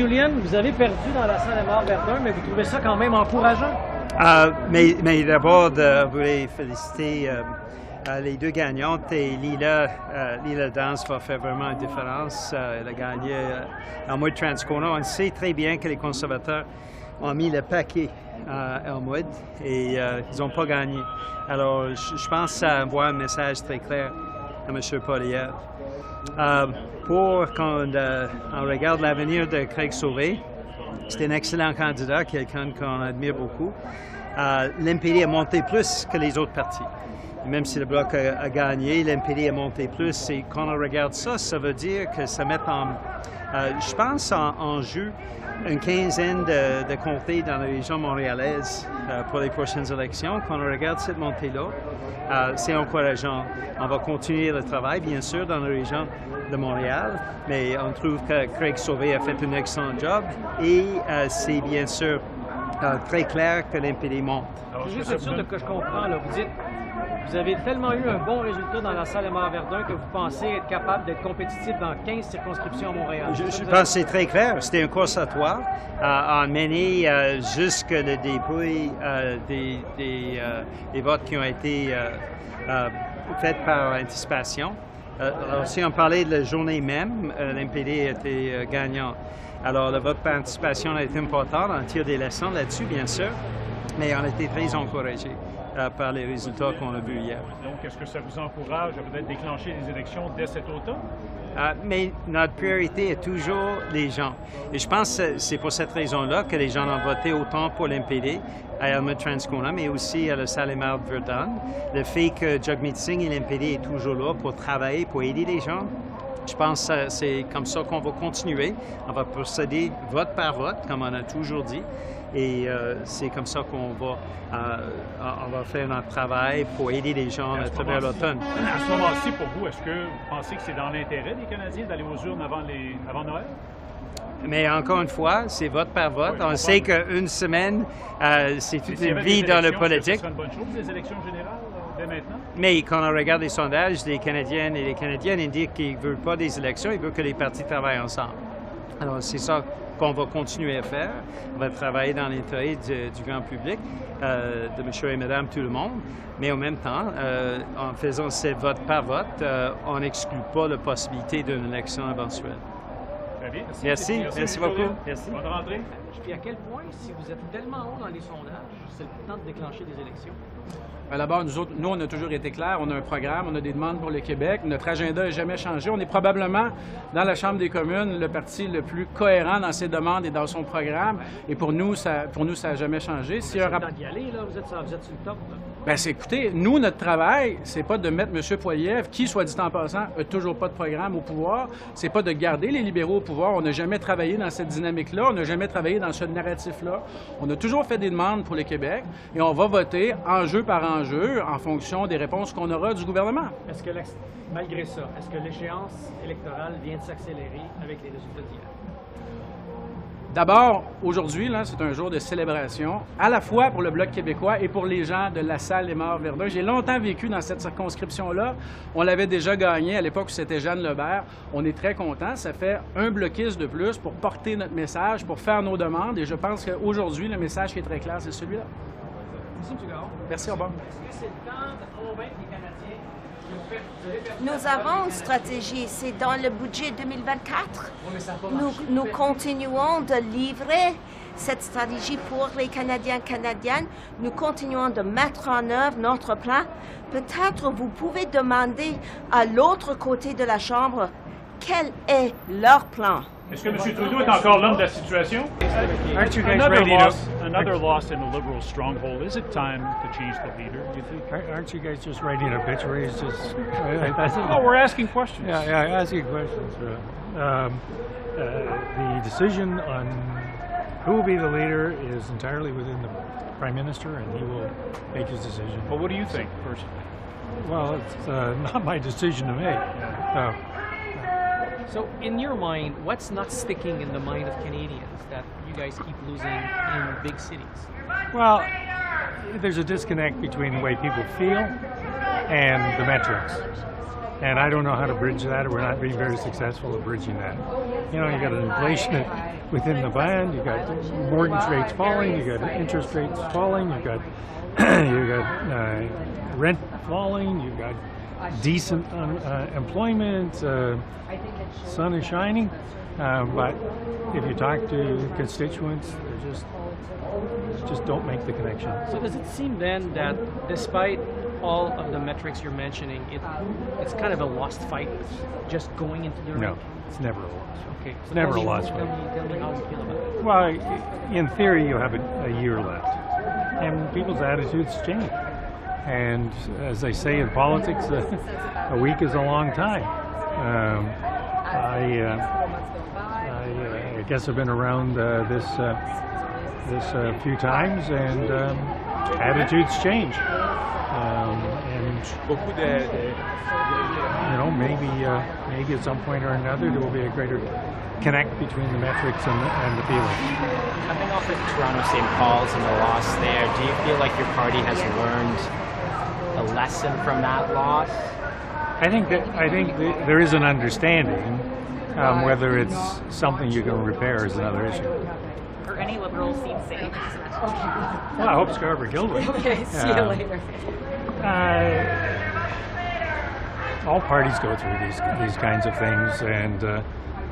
Julian, vous avez perdu dans LaSalle-Émard-Verdun, mais vous trouvez ça quand même encourageant? Mais d'abord, je voulais féliciter les deux gagnantes et Leah Gazan va faire vraiment une différence. Elle a gagné Elmwood-Transcona. On sait très bien que les conservateurs ont mis le paquet à Elmwood et ils n'ont pas gagné. Alors, je pense que ça envoie un message très clair à M. Poilievre. Quand on regarde l'avenir de Craig Serré, c'est un excellent candidat, quelqu'un qu'on admire beaucoup. L'NPD a monté plus que les autres partis. Même si le Bloc a gagné, l'NPD a monté plus. Et quand on regarde ça, ça veut dire que ça met je pense, en jeu une quinzaine de comtés dans la région montréalaise pour les prochaines élections. Quand on regarde cette montée-là, c'est encourageant. On va continuer le travail, bien sûr, dans la région de Montréal, mais on trouve que Craig Serré a fait un excellent job et c'est bien sûr très clair que l'NPD monte. Juste être sûr de que je comprends, là, vous dites vous avez tellement eu un bon résultat dans LaSalle-Émard-Verdun que vous pensez être capable d'être compétitif dans 15 circonscriptions à Montréal. Je pense que c'est très clair. C'était un conservatoire. On menait jusque le début des votes qui ont été faits par anticipation. Alors, si on parlait de la journée même, l'NPD était gagnant. Alors, le vote par anticipation a été important. On tire des leçons là-dessus, bien sûr, mais on a été très encouragés par les résultats qu'on a vus hier. Donc, est-ce que ça vous encourage à peut-être déclencher les élections dès cet automne? Mais notre priorité est toujours les gens. Et je pense que c'est pour cette raison-là que les gens ont voté autant pour l'NPD à Elmwood-Transcona, mais aussi à LaSalle-Émard-Verdun. Le fait que Jagmeet Singh et l'NPD est toujours là pour travailler, pour aider les gens, je pense que c'est comme ça qu'on va continuer. On va procéder vote par vote, comme on a toujours dit. Et c'est comme ça qu'on va, on va faire notre travail pour aider les gens à travers l'automne. À ce moment-ci, pour vous, est-ce que vous pensez que c'est dans l'intérêt des Canadiens d'aller aux urnes avant Noël? Mais encore une fois, c'est vote par vote. On sait qu'une semaine, c'est toute une vie dans le politique. Ce serait une bonne chose, les élections générales, dès maintenant? Mais quand on regarde les sondages, les Canadiennes et les Canadiennes indiquent qu'ils ne veulent pas des élections, ils veulent que les partis travaillent ensemble. Alors, c'est ça qu'on va continuer à faire. On va travailler dans l'intérêt du grand public, de monsieur et madame, tout le monde. Mais en même temps, en faisant ces votes par vote, on n'exclut pas la possibilité d'une élection éventuelle. Très bien. Merci beaucoup. Merci. Bonne rentrée. Puis à quel point, si vous êtes tellement haut dans les sondages, c'est le temps de déclencher des élections? D'abord, nous, on a toujours été clairs. On a un programme, on a des demandes pour le Québec. Notre agenda n'a jamais changé. On est probablement, dans la Chambre des communes, le parti le plus cohérent dans ses demandes et dans son programme. Et pour nous, ça n'a jamais changé. Si un d'y aller, là, vous êtes sur le top. Là. Bien, écoutez, nous, notre travail, c'est pas de mettre M. Poilievre, qui, soit dit en passant, n'a toujours pas de programme au pouvoir. C'est pas de garder les libéraux au pouvoir. On n'a jamais travaillé dans cette dynamique-là. On n'a jamais travaillé dans ce narratif-là. On a toujours fait des demandes pour le Québec et on va voter enjeu par enjeu en fonction des réponses qu'on aura du gouvernement. Est-ce que, malgré ça, est-ce que l'échéance électorale vient de s'accélérer avec les résultats d'hier? D'abord, aujourd'hui, là, c'est un jour de célébration, à la fois pour le Bloc québécois et pour les gens de LaSalle-Émard-Verdun. J'ai longtemps vécu dans cette circonscription-là. On l'avait déjà gagné à l'époque où c'était Jeanne Lebert. On est très contents. Ça fait un bloquiste de plus pour porter notre message, pour faire nos demandes. Et je pense qu'aujourd'hui, le message qui est très clair, c'est celui-là. Merci, M. Garon. Merci, au revoir. Est-ce que c'est le temps de convaincre les Canadiens? Nous avons une stratégie, c'est dans le budget 2024. Nous continuons de livrer cette stratégie pour les Canadiens et Canadiennes. Nous continuons de mettre en œuvre notre plan. Peut-être vous pouvez demander à l'autre côté de la Chambre quel est leur plan. Est-ce que M. Trudeau est encore l'homme de la situation? Aren't you guys another loss in a liberal stronghold? Is it time to change the leader, do you think? Aren't you guys just writing obituaries? Oh, we're asking questions. Yeah, asking questions. The decision on who will be the leader is entirely within the Prime Minister, and he will make his decision. Well, what do you think, personally? Well, it's not my decision to make. So, in your mind, what's not sticking in the mind of Canadians that you guys keep losing in big cities? Well, there's a disconnect between the way people feel and the metrics. And I don't know how to bridge that, or we're not being very successful at bridging that. You know, you got an inflation at within the band. You got mortgage rates falling. You got interest rates falling. You got you got rent falling. You got decent employment. Sun is shining. But if you talk to constituents, they just don't make the connection. So does it seem then that despite all of the metrics you're mentioning, it's kind of a lost fight just going into the No, it's never a loss. Okay. So Never a lost fight. Tell me how you feel about it. Well, in theory, you have a year left, and people's attitudes change. And as they say in politics, a week is a long time. I guess I've been around this few times, and attitudes change. And you know, maybe at some point or another there will be a greater connect between the metrics and the feeling. Coming off of Toronto St. Paul's and the loss there, do you feel like your party has learned a lesson from that loss? I think there is an understanding. Whether it's something you can repair is another issue. Are any Liberals seen safe? Well, I hope Scarborough-Guildwood. Okay, see you later. All parties go through these kinds of things, and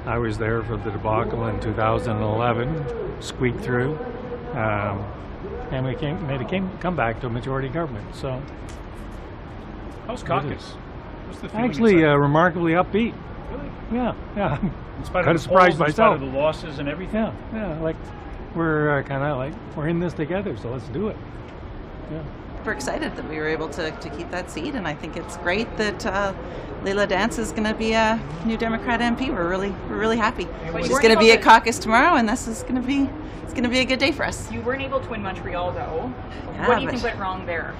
I was there for the debacle in 2011, squeaked through, and we made a comeback to a majority government. So, How's caucus? What's the feeling actually, inside? remarkably upbeat. Really? Yeah. In spite Kind of of the polls, surprised in spite myself. of the losses and everything? Yeah, like we're kind of like we're in this together, so let's do it. Yeah. We're excited that we were able to keep that seat, and I think it's great that Leah Gazan is going to be a new Democrat MP. We're really happy. She's going to be at caucus tomorrow, and this is going to be a good day for us. You weren't able to win Montreal, though. Yeah, What do you think went wrong there?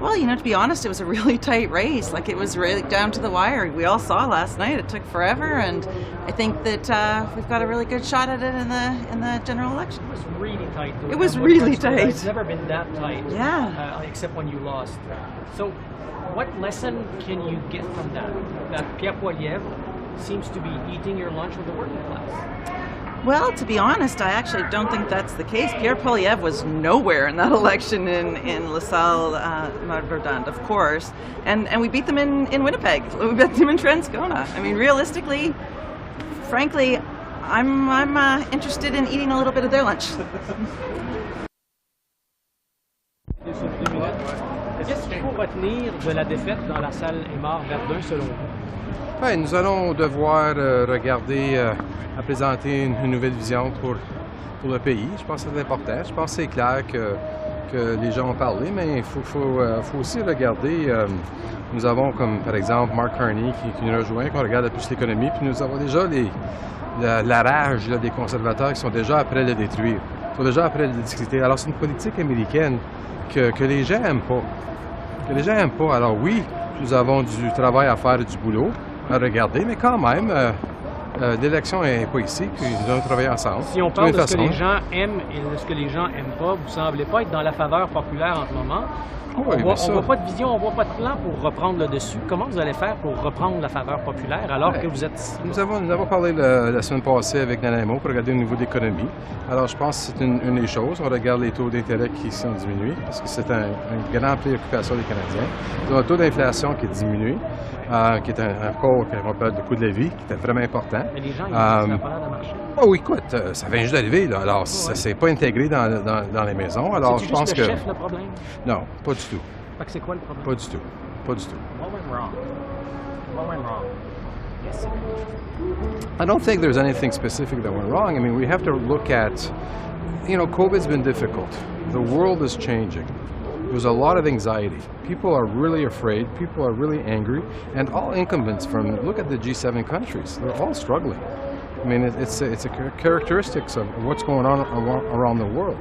Well, you know, to be honest, it was a really tight race. Like, it was really down to the wire. We all saw last night. It took forever, and I think that we've got a really good shot at it in the general election. It was really tight. It was really tight. It's never been that tight. Yeah. Except when you lost. So, what lesson can you get from that? That Pierre Poilievre seems to be eating your lunch with the working class. Well, to be honest, I actually don't think that's the case. Pierre Poilievre was nowhere in that election in LaSalle-Émard-Verdun, of course. And we beat them in Winnipeg. We beat them in Transcona. I mean, realistically, frankly, I'm interested in eating a little bit of their lunch. Qu'est-ce qu'il faut retenir de la défaite dans la salle Émard-Verdun selon vous? Ouais, nous allons devoir regarder à présenter une nouvelle vision pour le pays. Je pense que c'est important. Je pense que c'est clair que les gens ont parlé, mais il faut aussi regarder. Nous avons comme par exemple Marc qui nous rejoint, qu'on regarde plus l'économie, puis nous avons déjà la rage des conservateurs qui sont déjà après le détruire, qui sont déjà après le discuter. Alors c'est une politique américaine que les gens n'aiment pas. Que les gens n'aiment pas. Alors oui, nous avons du travail à faire, du boulot à regarder, mais quand même, l'élection n'est pas ici, puis nous devons travailler ensemble. Si on parle de ce que les gens aiment et de ce que les gens n'aiment pas, vous ne semblez pas être dans la faveur populaire en ce moment. Oui, on voit pas de vision, on voit pas de plan pour reprendre le dessus. Comment vous allez faire pour reprendre la faveur populaire alors que vous êtes ici? Nous avons parlé la semaine passée avec Nanaimo pour regarder au niveau de l'économie. Alors je pense que c'est une des choses. On regarde les taux d'intérêt qui sont diminués parce que c'est une grande préoccupation des Canadiens. Nous avons le taux d'inflation qui est diminué, qui est encore on parle de coût de la vie, qui est vraiment important. Mais les gens, ils ne pas l'air de marcher. Oh écoute, ça vient juste d'arriver, là. Alors, ça s'est pas intégré dans les maisons. Alors, je pense que. C'est juste le chef, le problème? Non, pas du tout. Fait que c'est quoi le problème? Pas du tout. Pas du tout. What went wrong? What went wrong? Yes. I don't think there's anything specific that went wrong. I mean, we have to look at, COVID's been difficult. The world is changing. There's a lot of anxiety. People are really afraid. People are really angry. And all incumbents look at the G7 countries. They're all struggling. I mean, it's a characteristics of what's going on around the world.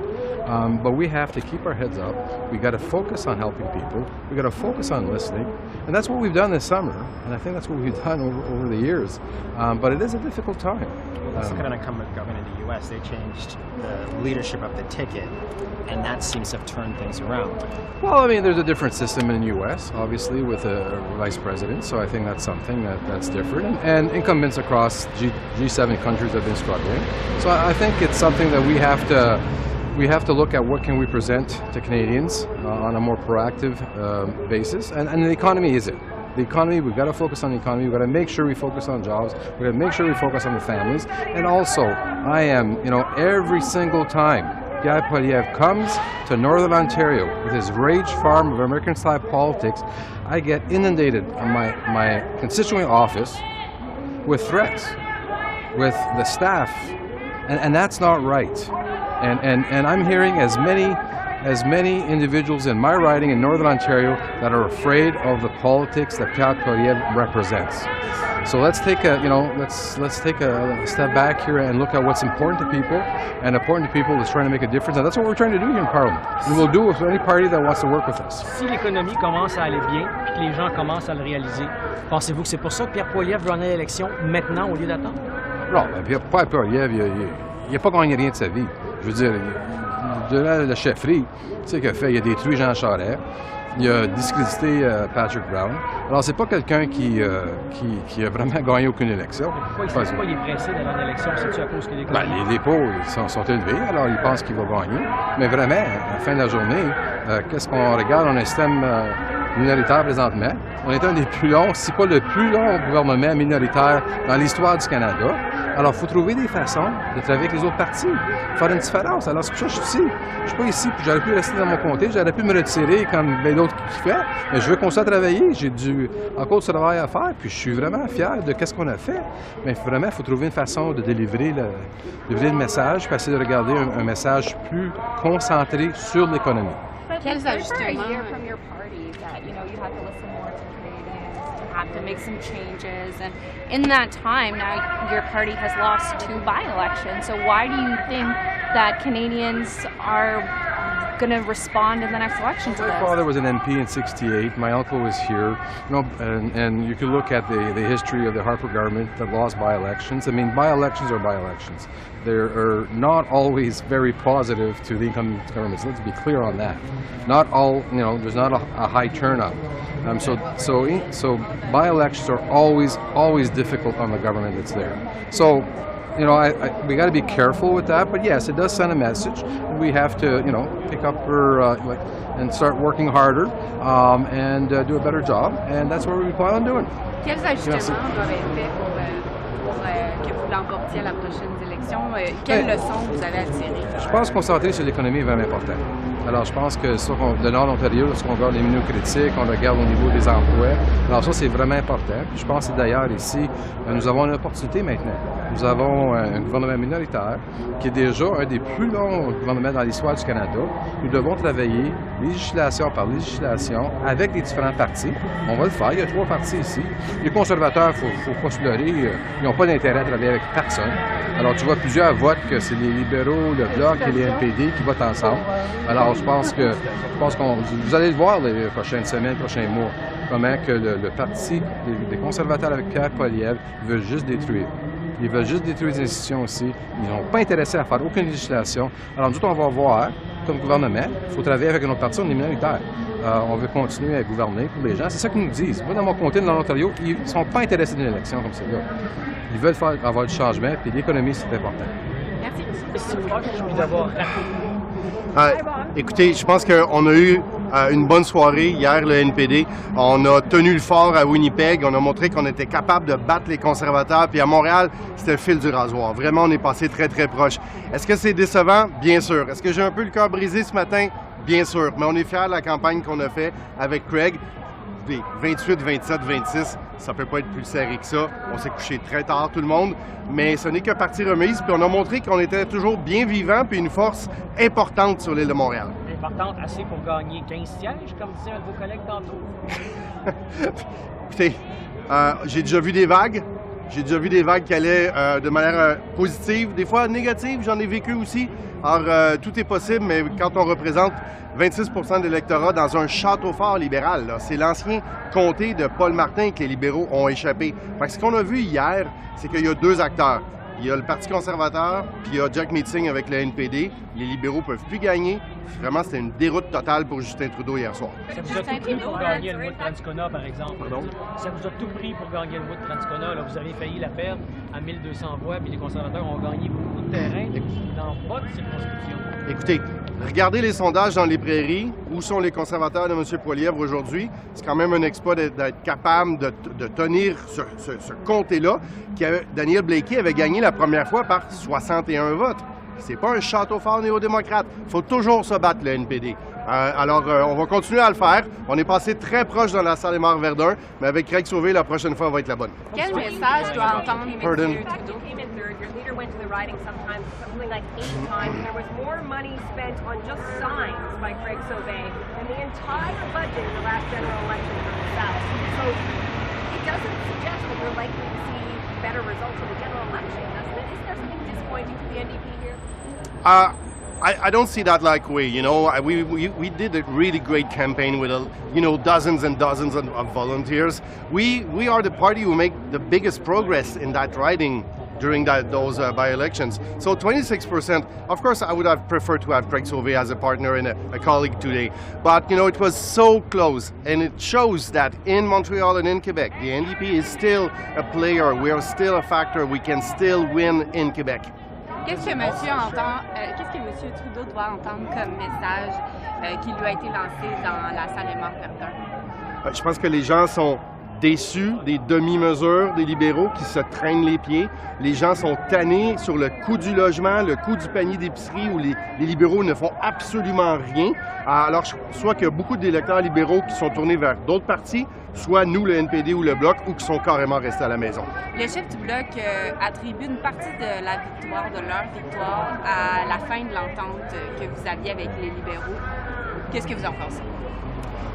But we have to keep our heads up. We got to focus on helping people. We got to focus on listening. And that's what we've done this summer. And I think that's what we've done over the years. But it is a difficult time. Let's look at an incumbent government in the U.S. They changed the leadership of the ticket, and that seems to have turned things around. Well, I mean, there's a different system in the U.S., obviously, with a vice president, so I think that's something that's different. And incumbents across G7 countries have been struggling. So I think it's something that we have to look at what can we present to Canadians on a more proactive basis, and the economy is it. The economy, we've got to focus on the economy. We've got to make sure we focus on jobs. We've got to make sure we focus on the families. And also, every single time Pierre Poilievre comes to Northern Ontario with his rage farm of American-style politics, I get inundated on my constituent office with threats, with the staff, and that's not right. And I'm hearing as many individuals in my riding in Northern Ontario that are afraid of the politics that Pierre Poilievre represents. So let's take a step back here and look at what's important to people, and important to people is trying to make a difference. And that's what we're trying to do here in Parliament. And we'll do it with any party that wants to work with us. Si l'économie commence à aller bien, puis que les gens commencent à le réaliser, pensez-vous que c'est pour ça que Pierre Poilievre veut en aller à l'élection maintenant au lieu d'attendre? Non, Pierre Poilievre, il n'a pas gagné rien de sa vie. Je veux dire, de la chefferie, tu sais qu'il a fait, il a détruit Jean Charest, il a discrédité Patrick Brown. Alors, c'est pas quelqu'un qui a vraiment gagné aucune élection. Pourquoi il est pressé d'aller en élection? C'est-tu à cause que l'économie... les dépôts sont élevés, alors il pense qu'il va gagner. Mais vraiment, à la fin de la journée, qu'est-ce qu'on regarde? On a un système minoritaire présentement. On est un des plus longs, si pas le plus long gouvernement minoritaire dans l'histoire du Canada. Alors, il faut trouver des façons de travailler avec les autres partis, faire une différence. Alors, c'est pour ça que je suis ici. Je suis pas ici, puis j'aurais pu rester dans mon comté, j'aurais pu me retirer comme d'autres qui font. Mais je veux continuer à travailler. J'ai encore du travail à faire, puis je suis vraiment fier de ce qu'on a fait. Mais vraiment, il faut trouver une façon de délivrer le message, puis essayer de regarder un message plus concentré sur l'économie. Quels ajustements? Have to make some changes, and in that time now your party has lost 2 by-elections. So why do you think that Canadians are going to respond in the next election to this? My father was an MP in '68. My uncle was here. And you can look at the history of the Harper government that lost by-elections. I mean, by-elections are by-elections. They are not always very positive to the incumbent governments. Let's be clear on that. Not all, there's not a high turnout. So by-elections are always difficult on the government that's there. So, we got to be careful with that. But yes, it does send a message. We have to, pick up and start working harder and do a better job. And that's what we plan on doing. Quels ajustements doivent être faits pour que vous l'emportiez à la prochaine élection? Quelles leçons vous avez à tirer? Je pense que concentrer sur l'économie est vraiment important. Alors, je pense que le Nord de l'Ontario, lorsqu'on regarde les milieux critiques, on regarde au niveau des emplois, alors ça, c'est vraiment important. Puis je pense que d'ailleurs, ici, nous avons une opportunité maintenant. Nous avons un gouvernement minoritaire qui est déjà un des plus longs gouvernements dans l'histoire du Canada. Nous devons travailler législation par législation avec les différents partis. On va le faire. Il y a 3 partis ici. Les conservateurs, il ne faut pas se leurrer, ils n'ont pas d'intérêt à travailler avec personne. Alors, tu vois plusieurs votes que c'est les libéraux, le Bloc et les NPD qui votent ensemble. Alors, je pense que vous allez le voir les prochaines semaines, les prochains mois, comment que le parti des conservateurs avec Pierre Poilievre veut juste détruire. Ils veulent juste détruire les institutions aussi. Ils n'ont pas intéressé à faire aucune législation. Alors, nous autres, on va voir, comme gouvernement, il faut travailler avec notre parti, on est minoritaire. On veut continuer à gouverner pour les gens. C'est ça qu'ils nous disent. Moi, dans mon comté, dans l'Ontario, ils ne sont pas intéressés d'une élection comme celle-là. Ils veulent avoir du changement, puis l'économie, c'est important. Merci. C'est proche, puis d'avoir écoutez, je pense qu'on a eu une bonne soirée hier, le NPD. On a tenu le fort à Winnipeg. On a montré qu'on était capable de battre les conservateurs. Puis à Montréal, c'était le fil du rasoir. Vraiment, on est passé très, très proche. Est-ce que c'est décevant? Bien sûr. Est-ce que j'ai un peu le cœur brisé ce matin? Bien sûr. Mais on est fiers de la campagne qu'on a faite avec Craig. 28, 27, 26, ça peut pas être plus serré que ça. On s'est couché très tard, tout le monde, mais ce n'est que partie remise. Puis on a montré qu'on était toujours bien vivant puis une force importante sur l'île de Montréal. Importante assez pour gagner 15 sièges, comme disait un de vos collègues tantôt. Écoutez, j'ai déjà vu des vagues. J'ai déjà vu des vagues qui allaient de manière positive, des fois négative, j'en ai vécu aussi. Alors, tout est possible, mais quand on représente 26 % de l'électorat dans un château fort libéral, c'est l'ancien comté de Paul Martin que les libéraux ont échappé. Fait que ce qu'on a vu hier, c'est qu'il y a deux acteurs. Il y a le Parti conservateur, puis il y a Jagmeet Singh avec le NPD. Les libéraux ne peuvent plus gagner. Vraiment, c'était une déroute totale pour Justin Trudeau hier soir. Ça vous a tout pris pour gagner Elmwood-Transcona, par exemple. Pardon? Ça vous a tout pris pour gagner Elmwood-Transcona. Là, vous avez failli la perdre à 1200 voix, puis les conservateurs ont gagné beaucoup de terrain dans votre circonscription. Écoutez, regardez les sondages dans les prairies. Où sont les conservateurs de M. Poilievre aujourd'hui? C'est quand même un exploit d'être capable de tenir ce comté-là. Daniel Blakey avait gagné la première fois par 61 votes. C'est pas un château fort néo-démocrate. Il faut toujours se battre, le NPD. Alors, on va continuer à le faire. On est passé très proche dans LaSalle-Émard-Verdun, mais avec Craig Sauvé, la prochaine fois va être la bonne. Quel message doit entendre M. Trudeau? Your leader went to the riding something like 8 times. There was more money spent on just signs by Craig Sauvé than the entire budget in the last general election for the South. So it doesn't suggest that we're likely to see better results in the general election, doesn't it? Isn't there something disappointing for the NDP here? I don't see that like way. You know, we did a really great campaign with dozens and dozens of volunteers. We are the party who make the biggest progress in that riding during those by-elections. So 26%, of course I would have preferred to have Craig Sauvé as a partner and a colleague today. But it was so close, and it shows that in Montreal and in Quebec, the NDP is still a player. We are still a factor. We can still win in Quebec. Qu'est-ce que M. Trudeau doit entendre comme message qui lui a été lancé dans la LaSalle-Émard-Verdun? Je pense que les gens sont déçus des demi-mesures des libéraux qui se traînent les pieds. Les gens sont tannés sur le coût du logement, le coût du panier d'épicerie où les libéraux ne font absolument rien. Alors, soit qu'il y a beaucoup d'électeurs libéraux qui sont tournés vers d'autres partis, soit nous, le NPD ou le Bloc, ou qui sont carrément restés à la maison. Le chef du Bloc attribue une partie de la victoire, de leur victoire, à la fin de l'entente que vous aviez avec les libéraux. Qu'est-ce que vous en pensez?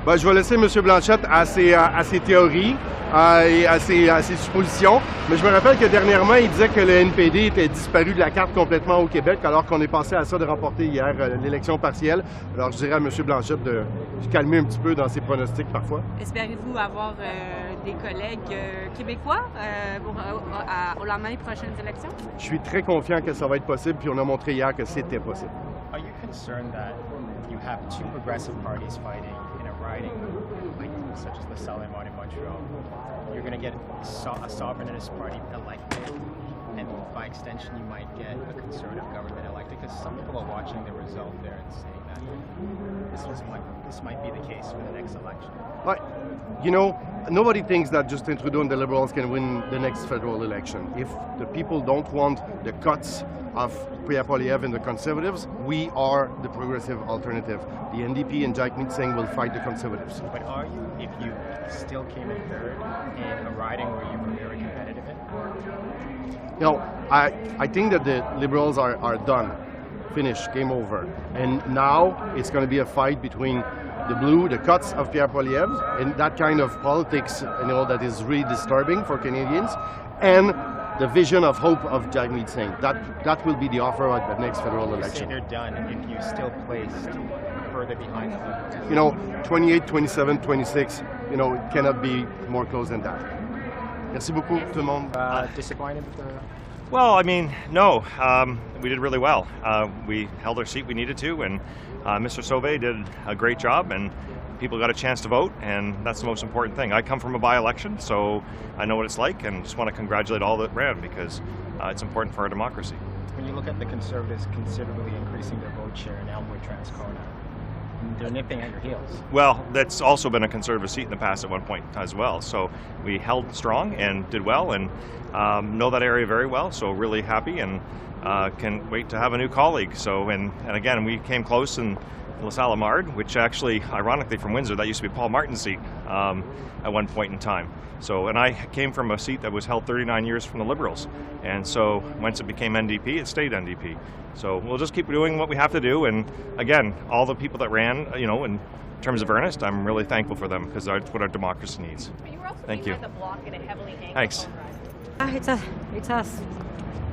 Ben, je vais laisser M. Blanchette à ses théories et à ses suppositions. Mais je me rappelle que dernièrement, il disait que le NPD était disparu de la carte complètement au Québec, alors qu'on est passé à ça de remporter hier l'élection partielle. Alors, je dirais à M. Blanchette de se calmer un petit peu dans ses pronostics parfois. Espérez-vous avoir des collègues québécois au lendemain des prochaines élections? Je suis très confiant que ça va être possible, puis on a montré hier que c'était possible. Are you concerned that you have two progressive parties fighting in a riding like such as LaSalle-Émard in Montreal? You're going to get a sovereignist party elected, and by extension, you might get a conservative government elected. Because some people are watching the result there and saying that this might be the case for the next election. But, nobody thinks that Justin Trudeau and the Liberals can win the next federal election. If the people don't want the cuts of Pierre Poilievre and the Conservatives, we are the progressive alternative. The NDP and Jagmeet Singh will fight the Conservatives. But are you, if you still came in third in a riding where you were very competitive in? I think that the Liberals are done. Finished, game over. And now it's going to be a fight between the cuts of Pierre Poilievre, and that kind of politics, that is really disturbing for Canadians, and the vision of hope of Jagmeet Singh. That will be the offer at the next federal election. You say they're done if you still placed further behind them. 28, 27, 26, it cannot be more close than that. Merci beaucoup, tout le monde. Disappointed with the... Well, no. We did really well. We held our seat we needed to, and Mr. Sauvé did a great job, and people got a chance to vote, and that's the most important thing. I come from a by-election, so I know what it's like, and just want to congratulate all that ran because it's important for our democracy. When you look at the Conservatives considerably increasing their vote share in Elmwood-Transcona, they're nipping at your heels. Well, that's also been a Conservative seat in the past at one point as well. So we held strong and did well, and know that area very well, so really happy, and can wait to have a new colleague. So, and again, we came close in LaSalle-Émard, which actually, ironically from Windsor, that used to be Paul Martin's seat at one point in time. So, and I came from a seat that was held 39 years from the Liberals. And so once it became NDP, it stayed NDP. So we'll just keep doing what we have to do. And again, all the people that ran, in terms of earnest, I'm really thankful for them because that's what our democracy needs. But you were also Thank you. By the Bloc in a heavily angry Thanks. ride. It's a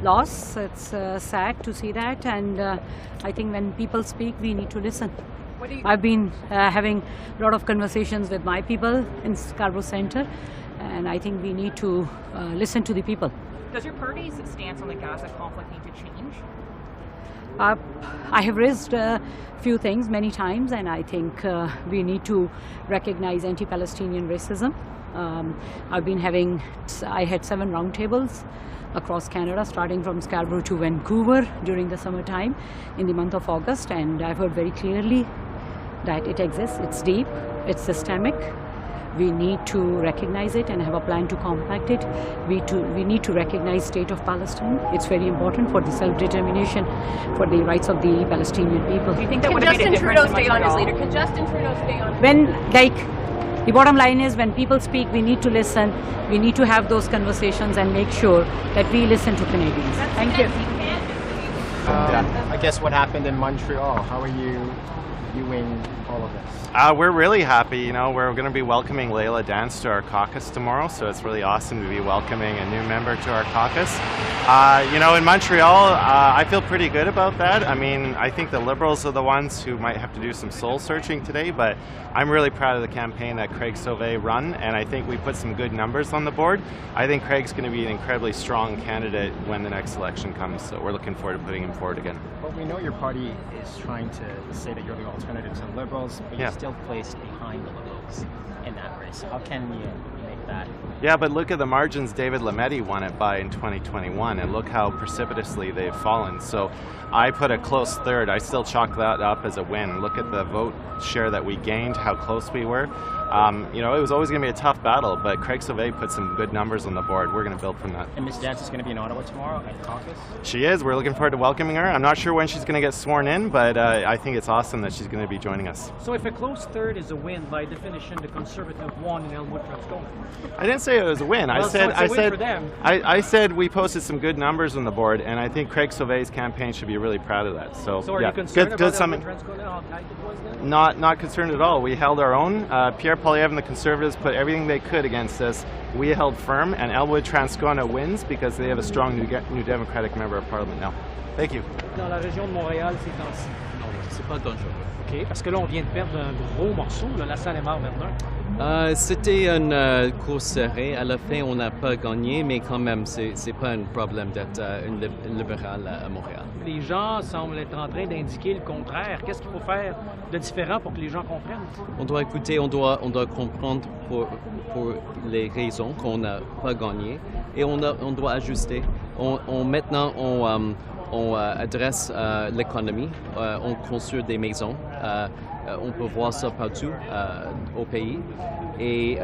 loss. It's sad to see that, and I think when people speak, we need to listen. I've been having a lot of conversations with my people in Scarborough Centre, and I think we need to listen to the people. Does your party's stance on the Gaza conflict need to change? I have raised a few things many times, and I think we need to recognize anti-Palestinian racism. I had 7 roundtables across Canada, starting from Scarborough to Vancouver during the summertime in the month of August, and I've heard very clearly that it exists, it's deep, it's systemic. We need to recognize it and have a plan to combat it. We need to recognize state of Palestine. It's very important for the self-determination, for the rights of the Palestinian people. Do you think that would have made a difference? Can Justin Trudeau stay on as leader? Can Justin Trudeau stay on? The bottom line is, when people speak, we need to listen. We need to have those conversations and make sure that we listen to Canadians. Thank you. I guess what happened in Montreal, how are you viewing all of this? We're really happy. You know, we're going to be welcoming Leah Gazan to our caucus tomorrow, so it's really awesome to be welcoming a new member to our caucus. You know, in Montreal, I feel pretty good about that. I mean, I think the Liberals are the ones who might have to do some soul searching today, but I'm really proud of the campaign that Craig Sauvé run, and I think we put some good numbers on the board. I think Craig's going to be an incredibly strong candidate when the next election comes, so we're looking forward to putting him forward again. But we know your party is trying to say that you're the alternative to the Liberals, but you're still placed behind the Liberals in that race. How can you make that? Yeah, but look at the margins David Lametti won it by in 2021, and look how precipitously they've fallen. So I put a close third. I still chalk that up as a win. Look at the vote share that we gained, how close we were. You know, it was always going to be a tough battle, but Craig Sauvé put some good numbers on the board. We're going to build from that. And Ms. Dance is going to be in Ottawa tomorrow at caucus? She is. We're looking forward to welcoming her. I'm not sure when she's going to get sworn in, but I think it's awesome that she's going to be joining us. So if a close third is a win, by definition, the Conservative won in Elmwood-Transcona. I didn't say it was a win. Well, I said we posted some good numbers on the board, and I think Craig Sauvé's campaign should be really proud of that. So are yeah, you concerned about Elmwood-Transcona, how tight it was then? Not concerned at all. We held our own. Pierre Poilievre and the Conservatives put everything they could against us. We held firm, and Elmwood-Transcona wins because they have a strong new Democratic member of Parliament now. Thank you. Dans la région de Montréal, ces temps-ci. Non, c'est pas dangereux. OK, parce que là, on vient de perdre un gros morceau, là, LaSalle-Émard-Verdun. C'était une course serrée. À la fin, on n'a pas gagné, mais quand même, c'est pas un problème d'être une libérale à Montréal. Les gens semblent être en train d'indiquer le contraire. Qu'est-ce qu'il faut faire de différent pour que les gens comprennent? On doit écouter, on doit comprendre pour les raisons qu'on n'a pas gagné, et on doit ajuster. Maintenant, on adresse l'économie, on construit des maisons. On peut voir ça partout au pays. Et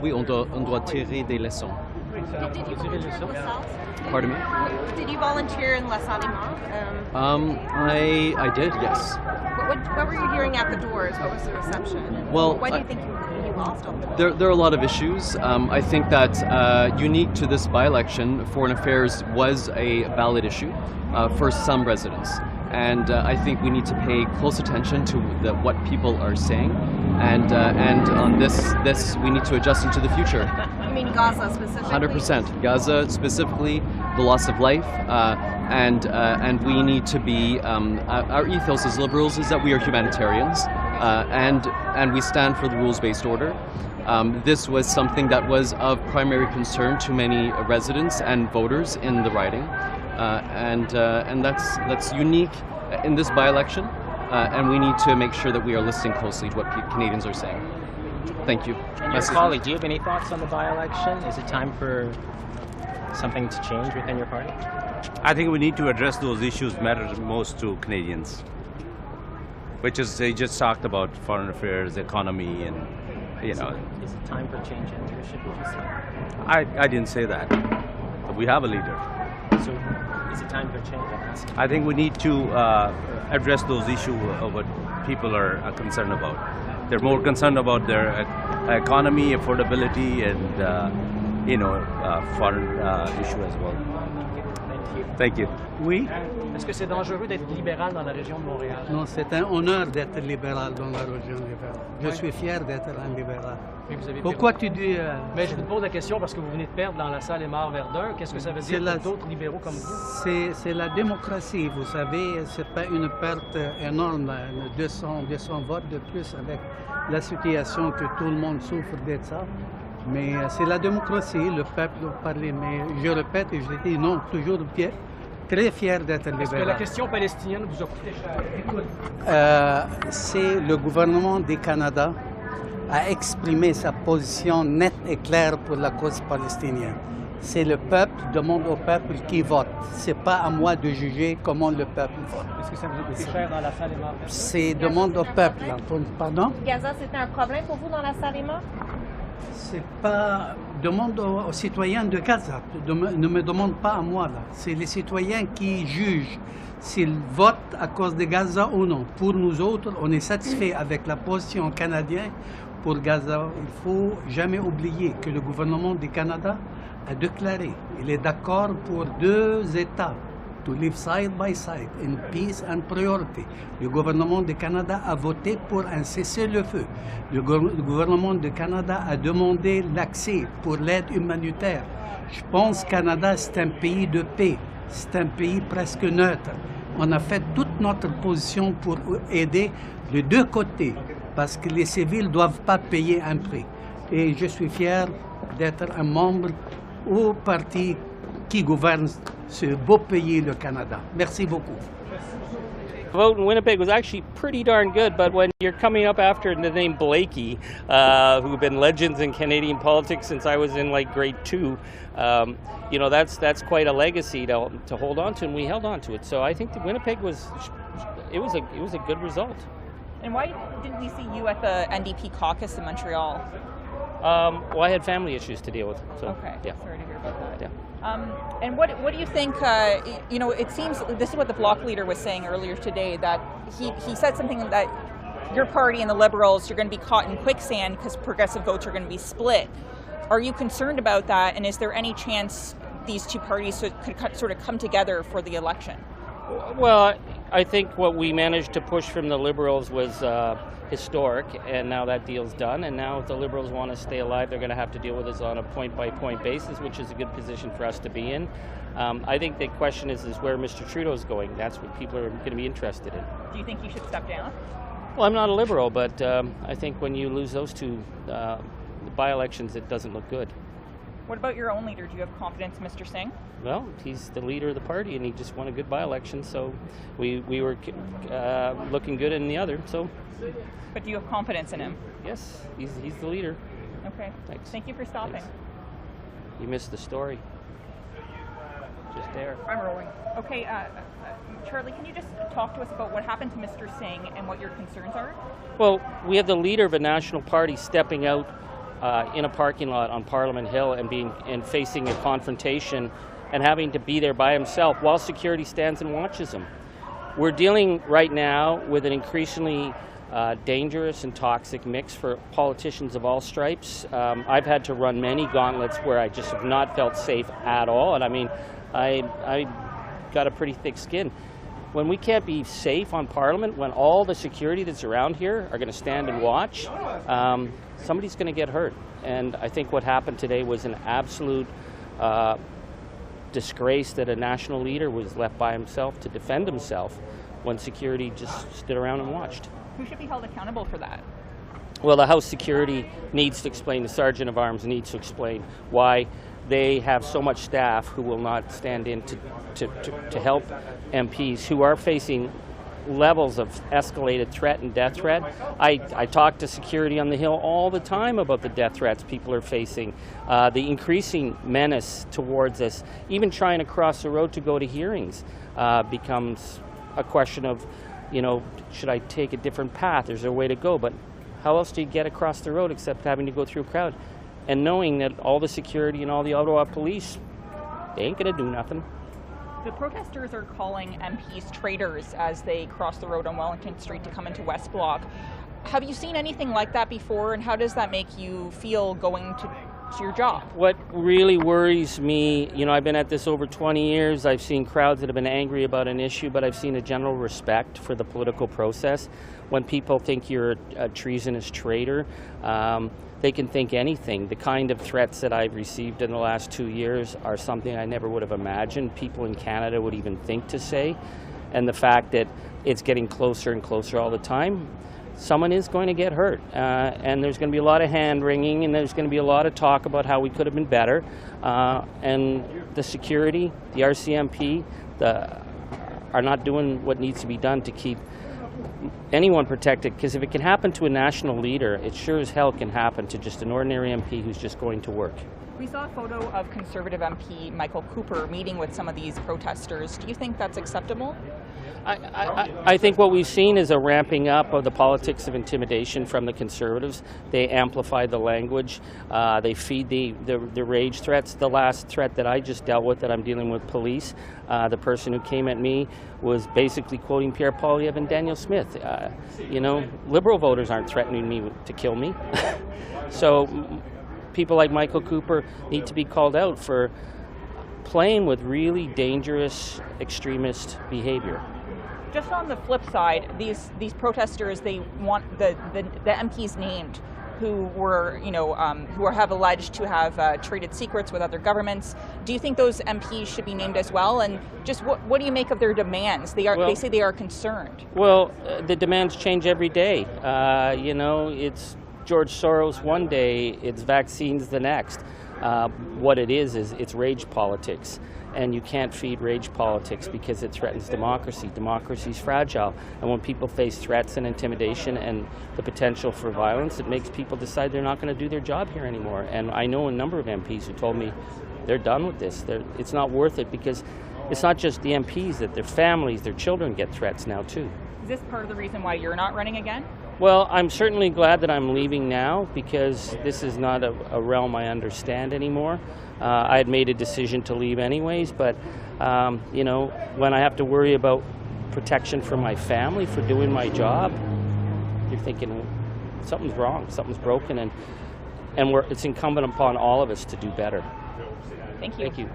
oui, on doit tirer des leçons. Did you volunteer in LaSalle? Pardon me? Did you volunteer in LaSalle-Émard? I did, yes. What were you hearing at the doors? What was the reception? Well, why do you think you lost over there? There are a lot of issues. I think that unique to this by-election, foreign affairs was a ballot issue for some residents. And I think we need to pay close attention to what people are saying, and on this we need to adjust into the future. You mean Gaza specifically? 100%. Gaza specifically, the loss of life, and we need to be. Our ethos as Liberals is that we are humanitarians, and we stand for the rules-based order. This was something that was of primary concern to many residents and voters in the riding. And that's unique in this by-election, and we need to make sure that we are listening closely to what Canadians are saying. Thank you. And your colleague, do you have any thoughts on the by-election? Is it time for something to change within your party? I think we need to address those issues that matter most to Canadians, which is they just talked about foreign affairs, economy, and Is it time for change in leadership, would you say? I didn't say that. We have a leader. So is it time for change? I think we need to address those issues of what people are concerned about. They're more concerned about their economy, affordability, and foreign issue as well. Thank you. Thank you. Oui. Est-ce que c'est dangereux d'être libéral dans la région de Montréal? Non, c'est un honneur d'être libéral dans la région libérale. Je suis fier d'être un libéral. Pourquoi tu dis... Mais je vous pose la question parce que vous venez de perdre dans LaSalle-Émard-Verdun. Qu'est-ce que ça veut dire pour d'autres libéraux comme vous? C'est la démocratie, vous savez. C'est pas une perte énorme, 200 votes de plus avec la situation que tout le monde souffre de ça. Mais c'est la démocratie, le peuple parlait. Mais je répète et je dis non, toujours très fier d'être libéral. Est-ce que la question palestinienne vous a coûté cher? C'est le gouvernement du Canada a exprimé sa position nette et claire pour la cause palestinienne. C'est le peuple, demande au peuple qui vote. C'est pas à moi de juger comment le peuple vote. Est-ce que ça vous a coûté cher dans LaSalle-Émard? C'est demande au peuple. Pardon? Gaza, c'était un problème pour vous dans LaSalle-Émard? C'est pas... Demande aux citoyens de Gaza. Ne me demande pas à moi, là. C'est les citoyens qui jugent s'ils votent à cause de Gaza ou non. Pour nous autres, on est satisfait avec la position canadienne pour Gaza. Il ne faut jamais oublier que le gouvernement du Canada a déclaré qu'il est d'accord pour 2 États, to live side by side in peace and priority. Le gouvernement du Canada a voté pour un cessez-le-feu. Le gouvernement du Canada a demandé l'accès pour l'aide humanitaire. Je pense que le Canada, c'est un pays de paix. C'est un pays presque neutre. On a fait toute notre position pour aider les deux côtés, parce que les civils ne doivent pas payer un prix. Et je suis fier d'être un membre au parti qui gouverne ce beau pays, le Canada. Merci beaucoup. Vote in Winnipeg was actually pretty darn good, but when you're coming up after the name Blakey, who've been legends in Canadian politics since I was in like grade 2, you know, that's quite a legacy to hold on to, and we held on to it. So I think that Winnipeg was a good result. And why didn't we see you at the NDP caucus in Montreal? Well, I had family issues to deal with. So, okay, yeah. Sorry to hear about that. Yeah. And what do you think, you know, it seems, this is what the Bloc leader was saying earlier today, that he said something that your party and the Liberals, you're going to be caught in quicksand because progressive votes are going to be split. Are you concerned about that, and is there any chance these two parties could sort of come together for the election? Well, I think what we managed to push from the Liberals was historic, and now that deal's done, and now if the Liberals want to stay alive, they're going to have to deal with us on a point-by-point basis, which is a good position for us to be in. I think the question is where Mr. Trudeau's going. That's what people are going to be interested in. Do you think he should step down? Well, I'm not a Liberal, but I think when you lose those two by-elections, it doesn't look good. What about your own leader? Do you have confidence in Mr. Singh? Well, he's the leader of the party, and he just won a good by-election, so we were looking good in the other. So. But do you have confidence in him? Yes, he's the leader. Okay. Thanks. Thank you for stopping. Thanks. You missed the story. Just there. I'm rolling. Okay, Charlie, can you just talk to us about what happened to Mr. Singh and what your concerns are? Well, we have the leader of a national party stepping out in a parking lot on Parliament Hill and facing a confrontation and having to be there by himself while security stands and watches him. We're dealing right now with an increasingly dangerous and toxic mix for politicians of all stripes. I've had to run many gauntlets where I just have not felt safe at all, and I mean, I got a pretty thick skin. When we can't be safe on Parliament, when all the security that's around here are going to stand and watch, somebody's going to get hurt. And I think what happened today was an absolute disgrace that a national leader was left by himself to defend himself when security just stood around and watched. Who should be held accountable for that? Well, the House Security needs to explain, the Sergeant of Arms needs to explain why they have so much staff who will not stand in to help MPs who are facing levels of escalated threat and death threat. I talk to security on the Hill all the time about the death threats people are facing, the increasing menace towards us. Even trying to cross the road to go to hearings becomes a question of, you know, should I take a different path? Is there a way to go? But how else do you get across the road except having to go through a crowd? And knowing that all the security and all the Ottawa police, they ain't going to do nothing. The protesters are calling MPs traitors as they cross the road on Wellington Street to come into West Bloc. Have you seen anything like that before, and how does that make you feel going to your job. What really worries me, you know, I've been at this over 20 years. I've seen crowds that have been angry about an issue, but I've seen a general respect for the political process. When people think you're a treasonous traitor, they can think anything. The kind of threats that I've received in the last 2 years are something I never would have imagined people in Canada would even think to say. And the fact that it's getting closer and closer all the time, someone is going to get hurt. And there's going to be a lot of hand-wringing, and there's going to be a lot of talk about how we could have been better. And the security, the RCMP, are not doing what needs to be done to keep anyone protected, because if it can happen to a national leader, it sure as hell can happen to just an ordinary MP who's just going to work. We saw a photo of Conservative MP Michael Cooper meeting with some of these protesters. Do you think that's acceptable? I think what we've seen is a ramping up of the politics of intimidation from the Conservatives. They amplify the language. They feed the rage threats. The last threat that I just dealt with, that I'm dealing with police, the person who came at me was basically quoting Pierre Poilievre and Daniel Smith. You know, Liberal voters aren't threatening me to kill me. So people like Michael Cooper need to be called out for playing with really dangerous extremist behavior. Just on the flip side, these protesters, they want the MPs named who were, you know, who have alleged to have traded secrets with other governments. Do you think those MPs should be named as well? And just what do you make of their demands? They say they are concerned. Well, the demands change every day. You know, it's George Soros one day, it's vaccines the next. What it is it's rage politics. And you can't feed rage politics because it threatens democracy. Democracy is fragile. And when people face threats and intimidation and the potential for violence, it makes people decide they're not going to do their job here anymore. And I know a number of MPs who told me they're done with this. It's not worth it, because it's not just the MPs, that their families, their children get threats now too. Is this part of the reason why you're not running again? Well, I'm certainly glad that I'm leaving now, because this is not a realm I understand anymore. I had made a decision to leave anyways, but you know, when I have to worry about protection for my family for doing my job, you're thinking something's wrong, something's broken, and it's incumbent upon all of us to do better. Thank you. Thank you.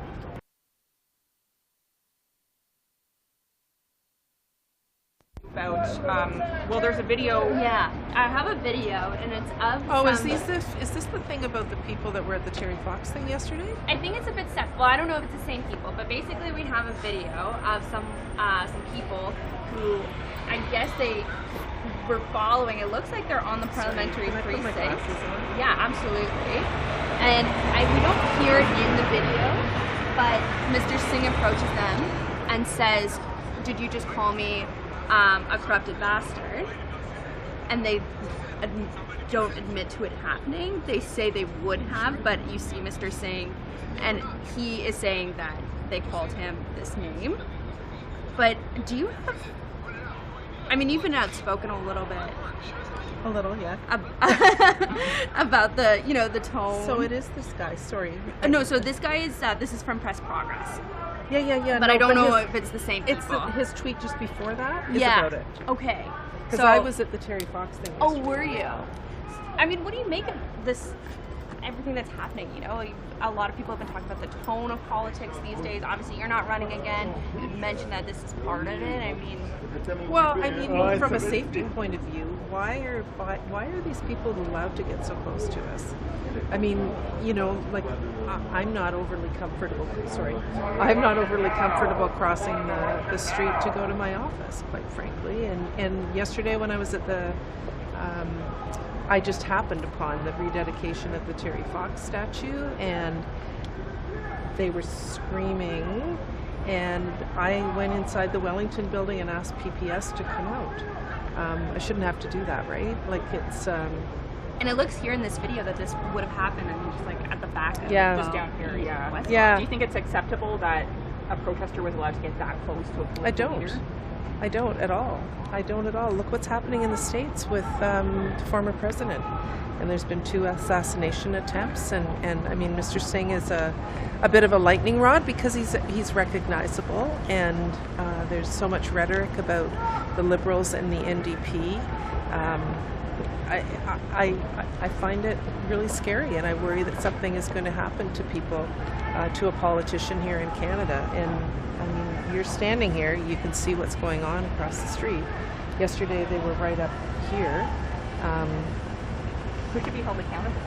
About, well, there's a video. Yeah, I have a video, and it's of. Oh, is this the thing about the people that were at the Terry Fox thing yesterday? I think it's a bit separate. Well, I don't know if it's the same people, but basically we have a video of some people who, I guess they were following. It looks like they're on the parliamentary precinct. Yeah, absolutely. And we don't hear it in the video, but Mr. Singh approaches them and says, "Did you just call me a corrupted bastard?" And they don't admit to it happening. They say they would have, but you see Mr. Singh, and he is saying that they called him this name. But do you have, I mean, you've been outspoken a little bit. A little, yeah. About the, you know, the tone. So it is this guy, sorry. No, so this guy is, this is from Press Progress. Yeah. But no, I don't know if it's the same people. His tweet just before that is about it. Okay. Because I was at the Terry Fox thing yesterday. Oh, were you? I mean, what do you make of this, everything that's happening? You know, a lot of people have been talking about the tone of politics these days. Obviously, you're not running again. You mentioned that this is part of it. I mean... Well, I mean, from a safety point of view, why are these people allowed to get so close to us? I mean, you know, like, I'm not overly comfortable, I'm not overly comfortable crossing the street to go to my office, quite frankly. And yesterday when I was at the, I just happened upon the rededication of the Terry Fox statue, and they were screaming, and I went inside the Wellington building and asked PPS to come out. I shouldn't have to do that, right? Like, it's... And it looks here in this video that this would have happened, I mean, just like at the back of just down here, yeah. Do you think it's acceptable that a protester was allowed to get that close to a political leader? I don't at all. I don't at all. Look what's happening in the States with the former president. And there's been 2 assassination attempts, and I mean, Mr. Singh is a bit of a lightning rod because he's recognizable, and there's so much rhetoric about the Liberals and the NDP. I find it really scary, and I worry that something is going to happen to people, to a politician here in Canada. And I mean, you're standing here, you can see what's going on across the street. Yesterday they were right up here. Who should be held accountable?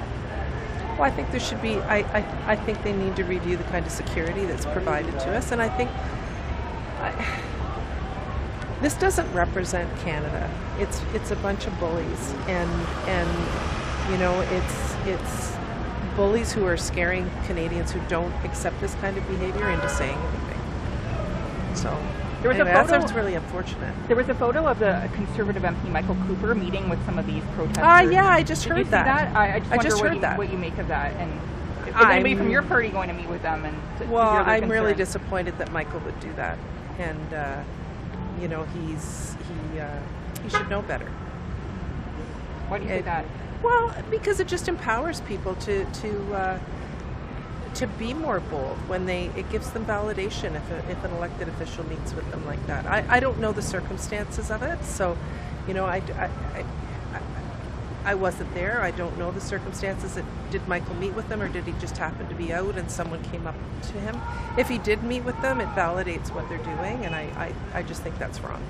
Well, I think there should be. I think they need to review the kind of security that's provided to us, and I think this doesn't represent Canada. It's a bunch of bullies, and you know, it's bullies who are scaring Canadians who don't accept this kind of behavior into saying anything. So there was anyway, a photo, that's really unfortunate. There was a photo of the Conservative MP Michael Cooper meeting with some of these protesters. Yeah, I just heard that. Did you see that? I just wonder heard what you make of that, and is anybody from your party going to meet with them? And well, I'm really disappointed that Michael would do that, and you know, he should know better. Why do you say that? Well, because it just empowers people to be more bold when it gives them validation if an elected official meets with them like that. I don't know the circumstances of it, so you know, I wasn't there. I don't know the circumstances. Did Michael meet with them, or did he just happen to be out and someone came up to him? If he did meet with them, it validates what they're doing, and I just think that's wrong.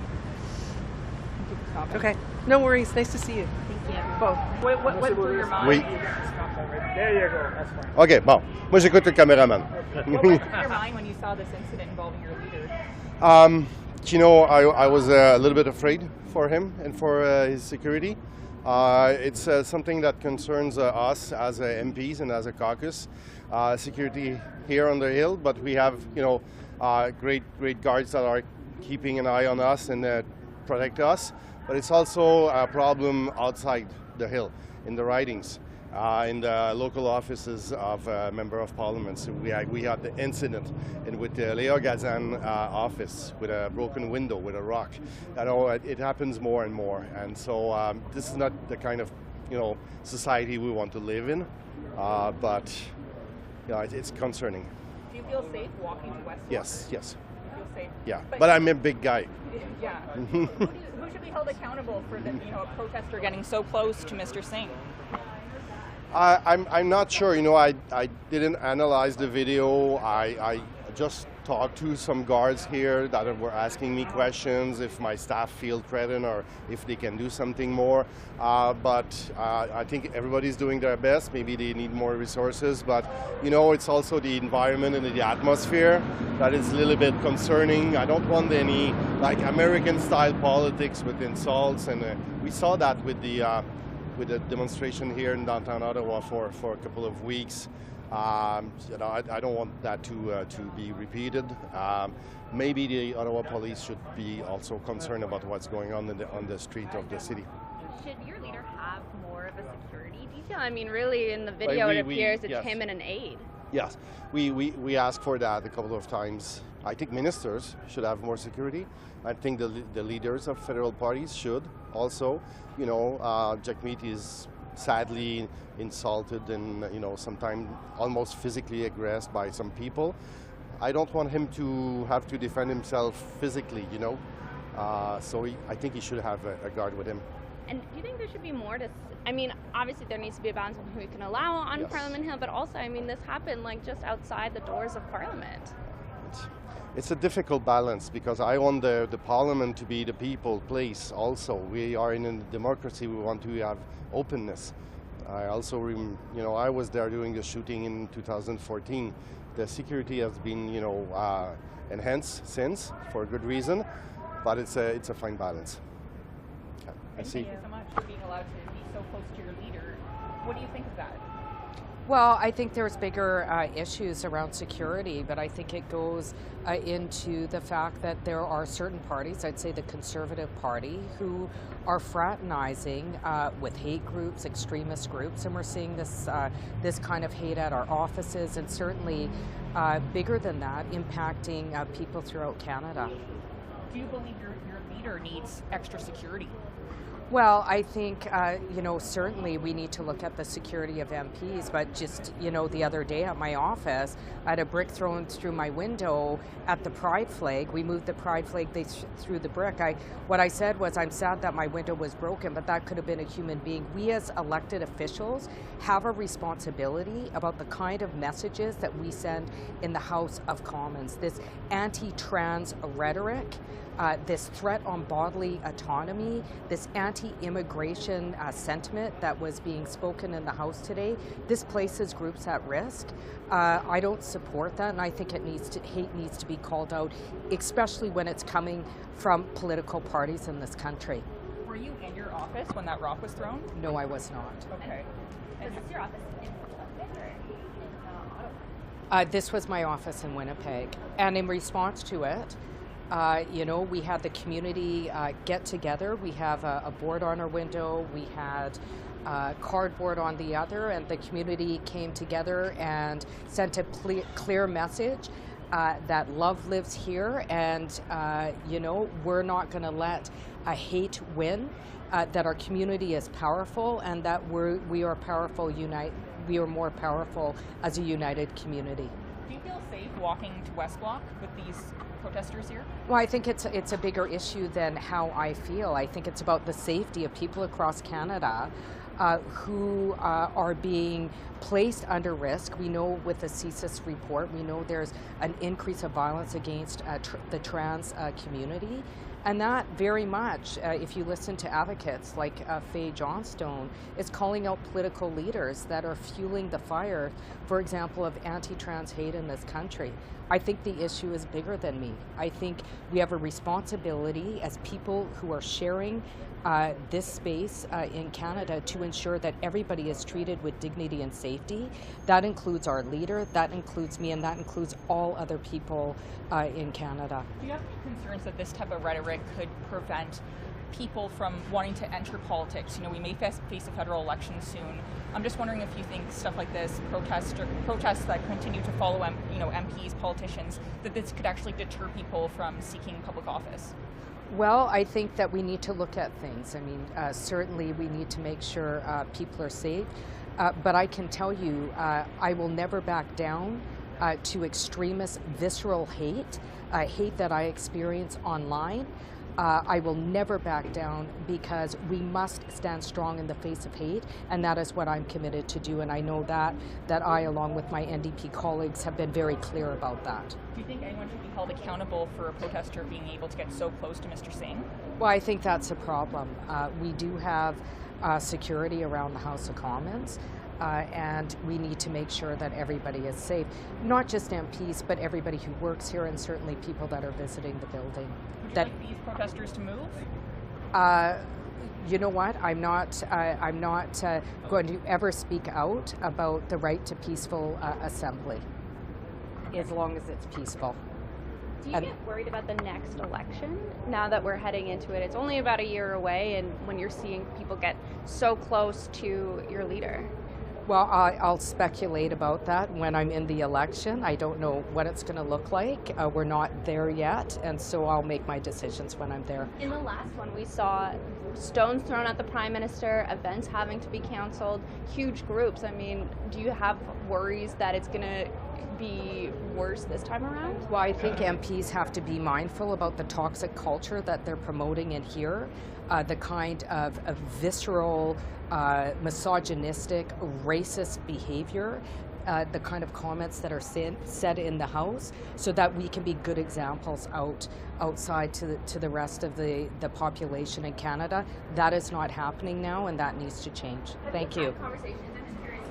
Okay, no worries. Nice to see you. Thank you. Both. What blew your mind? Oui. There you go. That's fine. OK, bon. Moi, j'écoute le caméraman. What went through your mind when you saw this incident involving your leader? You know, I was a little bit afraid for him and for his security. It's something that concerns us as MPs and as a caucus. Security here on the Hill, but we have, you know, great guards that are keeping an eye on us and protect us. But it's also a problem outside the Hill, in the ridings, in the local offices of Member of Parliament. So we had the incident with the Leah Gazan office with a broken window with a rock. I know it happens more and more, and so this is not the kind of, you know, society we want to live in. But you know, it's concerning. Do you feel safe walking to Westwood? Yes. You feel safe? Yeah, but I'm a big guy. Yeah. Who should be held accountable for the, you know, a protester getting so close to Mr. Singh? I'm not sure. You know, I didn't analyze the video. I just talked to some guards here that were asking me questions if my staff feel threatened or if they can do something more. But I think everybody's doing their best. Maybe they need more resources. But, you know, it's also the environment and the atmosphere that is a little bit concerning. I don't want any, like, American-style politics with insults. And we saw that with the demonstration here in downtown Ottawa for a couple of weeks. You know, I don't want that to be repeated. Maybe the Ottawa police should be also concerned about what's going on on the street of the city. Should your leader have more of a security detail? I mean, really, in the video it appears it's him and an aide. Yes, we asked for that a couple of times. I think ministers should have more security. I think the leaders of federal parties should also. You know, Jagmeet is sadly insulted and, you know, sometimes almost physically aggressed by some people. I don't want him to have to defend himself physically, you know. So I think he should have a guard with him. And do you think there should be more to, I mean, obviously there needs to be a balance on who we can allow on Parliament Hill, but also, I mean, this happened like just outside the doors of Parliament. It's a difficult balance because I want the Parliament to be the people place also. We are in a democracy, we want to have openness. I also, you know, I was there during the shooting in 2014. The security has been, you know, enhanced since for a good reason, but it's a fine balance. Okay. Thank you so much for being allowed to be so close to your leader. What do you think of that? Well, I think there's bigger issues around security, but I think it goes into the fact that there are certain parties, I'd say the Conservative Party, who are fraternizing with hate groups, extremist groups, and we're seeing this kind of hate at our offices, and certainly bigger than that, impacting people throughout Canada. Do you believe your leader needs extra security? Well, I think, certainly we need to look at the security of MPs, but just, the other day at my office, I had a brick thrown through my window at the Pride flag. We moved the Pride flag, they threw the brick. What I said was, I'm sad that my window was broken, but that could have been a human being. We as elected officials have a responsibility about the kind of messages that we send in the House of Commons. This anti-trans rhetoric, this threat on bodily autonomy, this anti-immigration sentiment that was being spoken in the House today, this places groups at risk. I don't support that, and I think hate needs to be called out, especially when it's coming from political parties in this country. Were you in your office when that rock was thrown? No, I was not. Okay. Is this your office in Winnipeg or in Ottawa? This was my office in Winnipeg, and in response to it, we had the community get together. We have a board on our window. We had cardboard on the other, and the community came together and sent a clear message that love lives here, and we're not going to let a hate win. That our community is powerful, and that we are powerful. We are more powerful as a united community. Do you feel safe walking to West Block with these protesters here? Well, I think it's a bigger issue than how I feel. I think it's about the safety of people across Canada who are being placed under risk. We know with the CSIS report, we know there's an increase of violence against the trans community. And that very much, if you listen to advocates like Faye Johnstone, is calling out political leaders that are fueling the fire, for example, of anti-trans hate in this country. I think the issue is bigger than me. I think we have a responsibility as people who are sharing this space in Canada to ensure that everybody is treated with dignity and safety. That includes our leader, that includes me, and that includes all other people in Canada. Do you have any concerns that this type of rhetoric could prevent people from wanting to enter politics? We may face a federal election soon. I'm just wondering if you think stuff like this, protests that continue to follow MPs, politicians, that this could actually deter people from seeking public office. Well, I think that we need to look at things. Certainly we need to make sure people are safe. But I can tell you, I will never back down to extremist, visceral hate, hate that I experience online. I will never back down because we must stand strong in the face of hate, and that is what I'm committed to do, and I know that I, along with my NDP colleagues, have been very clear about that. Do you think anyone should be held accountable for a protester being able to get so close to Mr. Singh? Well, I think that's a problem. We do have security around the House of Commons. And we need to make sure that everybody is safe, not just MPs, but everybody who works here, and certainly people that are visiting the building. Would you like these protesters to move? You know what? I'm not going to ever speak out about the right to peaceful assembly, as long as it's peaceful. Do you get worried about the next election now that we're heading into it? It's only about a year away, and when you're seeing people get so close to your leader. Well, I'll speculate about that when I'm in the election. I don't know what it's going to look like. We're not there yet, and so I'll make my decisions when I'm there. In the last one, we saw stones thrown at the Prime Minister, events having to be canceled, huge groups. Do you have worries that it's going to be worse this time around? Well, I think MPs have to be mindful about the toxic culture that they're promoting in here, the kind of visceral, misogynistic, racist behavior, the kind of comments that are said in the House, so that we can be good examples outside to the rest of the population in Canada. That is not happening now, and that needs to change. Thank you. Conversations